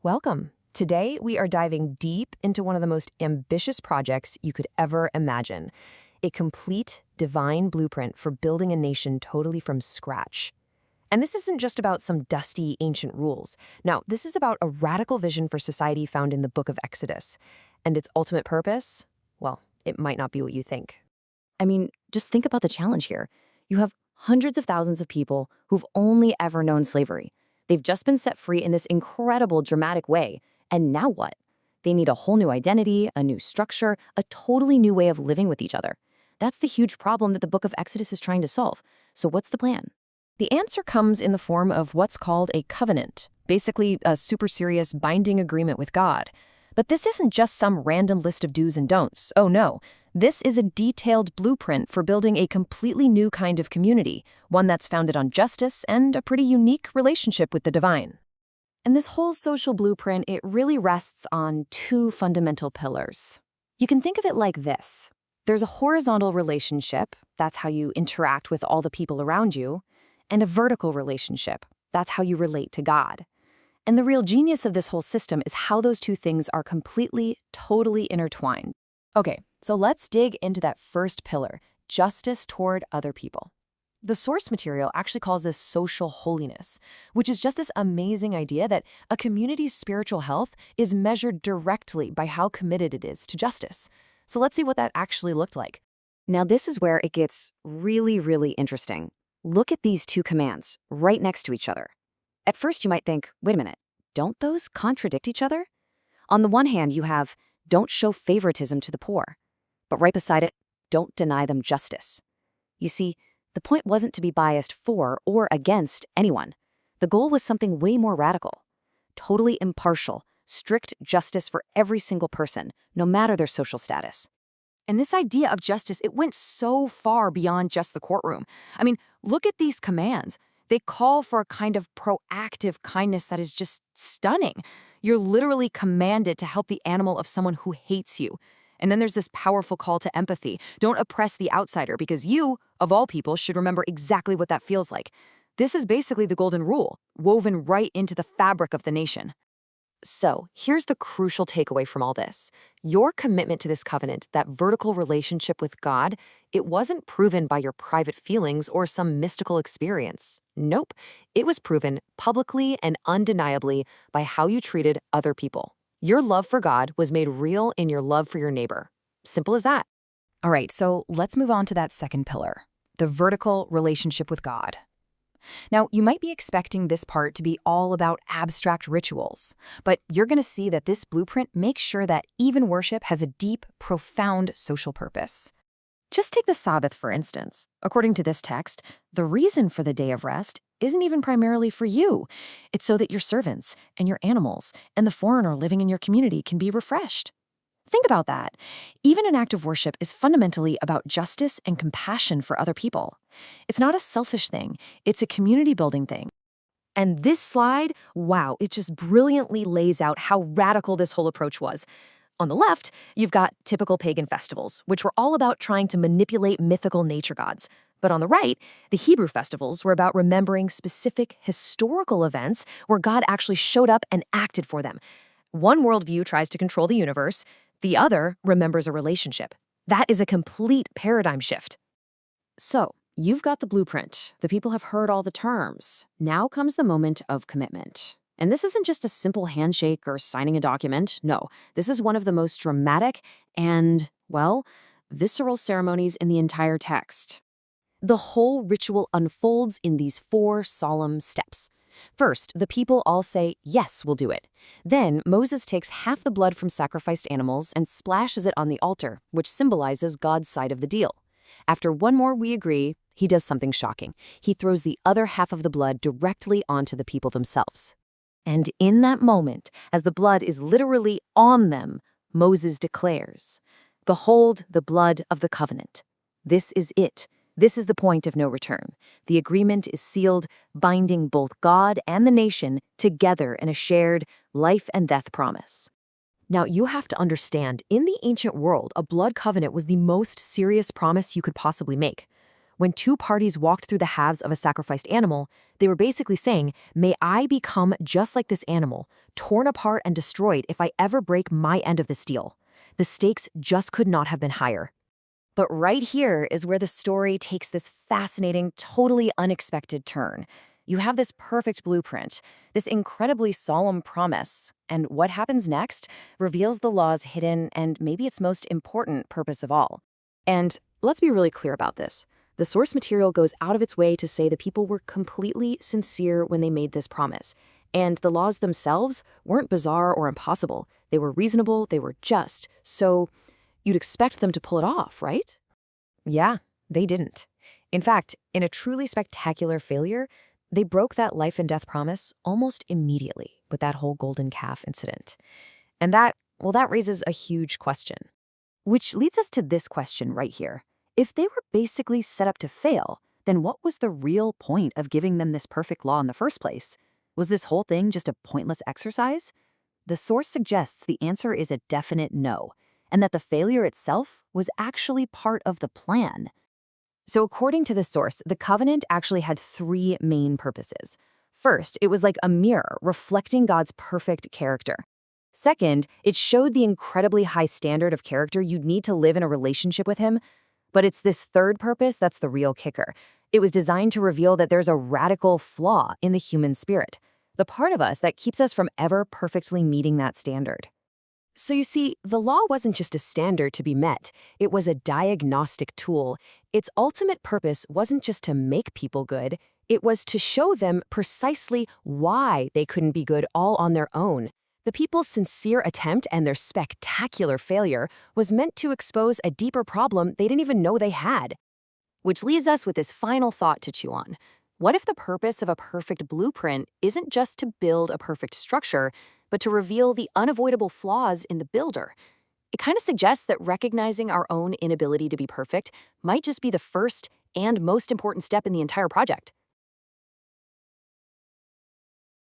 Welcome. Today, we are diving deep into one of the most ambitious projects you could ever imagine, a complete divine blueprint for building a nation totally from scratch. And this isn't just about some dusty ancient rules. No, this is about a radical vision for society found in the book of Exodus. And its ultimate purpose? Well, it might not be what you think. Just think about the challenge here. You have hundreds of thousands of people who've only ever known slavery. They've just been set free in this incredible, dramatic way. And now what? They need a whole new identity, a new structure, a totally new way of living with each other. That's the huge problem that the book of Exodus is trying to solve. So what's the plan? The answer comes in the form of what's called a covenant, basically a super serious binding agreement with God. But this isn't just some random list of do's and don'ts. Oh no, this is a detailed blueprint for building a completely new kind of community, one that's founded on justice and a pretty unique relationship with the divine. And this whole social blueprint, it really rests on two fundamental pillars. You can think of it like this. There's a horizontal relationship, that's how you interact with all the people around you, and a vertical relationship, that's how you relate to God. And the real genius of this whole system is how those two things are completely, totally intertwined. Okay, so let's dig into that first pillar, justice toward other people. The source material actually calls this social holiness, which is just this amazing idea that a community's spiritual health is measured directly by how committed it is to justice. So let's see what that actually looked like. Now this is where it gets really, really interesting. Look at these two commands right next to each other. At first you might think, wait a minute, don't those contradict each other? On the one hand, you have, don't show favoritism to the poor. But right beside it, don't deny them justice. You see, the point wasn't to be biased for or against anyone. The goal was something way more radical. Totally impartial, strict justice for every single person, no matter their social status. And this idea of justice, it went so far beyond just the courtroom. Look at these commands. They call for a kind of proactive kindness that is just stunning. You're literally commanded to help the animal of someone who hates you. And then there's this powerful call to empathy. Don't oppress the outsider because you, of all people, should remember exactly what that feels like. This is basically the golden rule, woven right into the fabric of the nation. So here's the crucial takeaway from all this. Your commitment to this covenant, that vertical relationship with God, it wasn't proven by your private feelings or some mystical experience. Nope. It was proven publicly and undeniably by how you treated other people. Your love for God was made real in your love for your neighbor. Simple as that. All right, so let's move on to that second pillar, the vertical relationship with God. Now, you might be expecting this part to be all about abstract rituals, but you're going to see that this blueprint makes sure that even worship has a deep, profound social purpose. Just take the Sabbath, for instance. According to this text, the reason for the day of rest isn't even primarily for you. It's so that your servants and your animals and the foreigner living in your community can be refreshed. Think about that. Even an act of worship is fundamentally about justice and compassion for other people. It's not a selfish thing, it's a community-building thing. And this slide, wow, it just brilliantly lays out how radical this whole approach was. On the left, you've got typical pagan festivals, which were all about trying to manipulate mythical nature gods. But on the right, the Hebrew festivals were about remembering specific historical events where God actually showed up and acted for them. One worldview tries to control the universe, the other remembers a relationship. That is a complete paradigm shift. So, you've got the blueprint. The people have heard all the terms. Now comes the moment of commitment. And this isn't just a simple handshake or signing a document. No, this is one of the most dramatic and, well, visceral ceremonies in the entire text. The whole ritual unfolds in these 4 solemn steps. First, the people all say, yes, we'll do it. Then, Moses takes half the blood from sacrificed animals and splashes it on the altar, which symbolizes God's side of the deal. After one more we agree, he does something shocking. He throws the other half of the blood directly onto the people themselves. And in that moment, as the blood is literally on them, Moses declares, "Behold the blood of the covenant. This is it. This is the point of no return. The agreement is sealed, binding both God and the nation together in a shared life and death promise." Now, you have to understand, in the ancient world, a blood covenant was the most serious promise you could possibly make. When two parties walked through the halves of a sacrificed animal, they were basically saying, may I become just like this animal, torn apart and destroyed if I ever break my end of this deal. The stakes just could not have been higher. But right here is where the story takes this fascinating, totally unexpected turn. You have this perfect blueprint, this incredibly solemn promise, and what happens next reveals the law's hidden and maybe its most important purpose of all. And let's be really clear about this. The source material goes out of its way to say the people were completely sincere when they made this promise. And the laws themselves weren't bizarre or impossible. They were reasonable, they were just. So you'd expect them to pull it off, right? Yeah, they didn't. In fact, in a truly spectacular failure, they broke that life and death promise almost immediately with that whole golden calf incident. And that raises a huge question. Which leads us to this question right here. If they were basically set up to fail, then what was the real point of giving them this perfect law in the first place? Was this whole thing just a pointless exercise? The source suggests the answer is a definite no, and that the failure itself was actually part of the plan. So according to the source, the covenant actually had three main purposes. First, it was like a mirror reflecting God's perfect character. Second, it showed the incredibly high standard of character you'd need to live in a relationship with him. But it's this third purpose that's the real kicker. It was designed to reveal that there's a radical flaw in the human spirit, the part of us that keeps us from ever perfectly meeting that standard. So you see, the law wasn't just a standard to be met. It was a diagnostic tool. Its ultimate purpose wasn't just to make people good. It was to show them precisely why they couldn't be good all on their own. The people's sincere attempt and their spectacular failure was meant to expose a deeper problem they didn't even know they had. Which leaves us with this final thought to chew on. What if the purpose of a perfect blueprint isn't just to build a perfect structure, but to reveal the unavoidable flaws in the builder? It kind of suggests that recognizing our own inability to be perfect might just be the first and most important step in the entire project.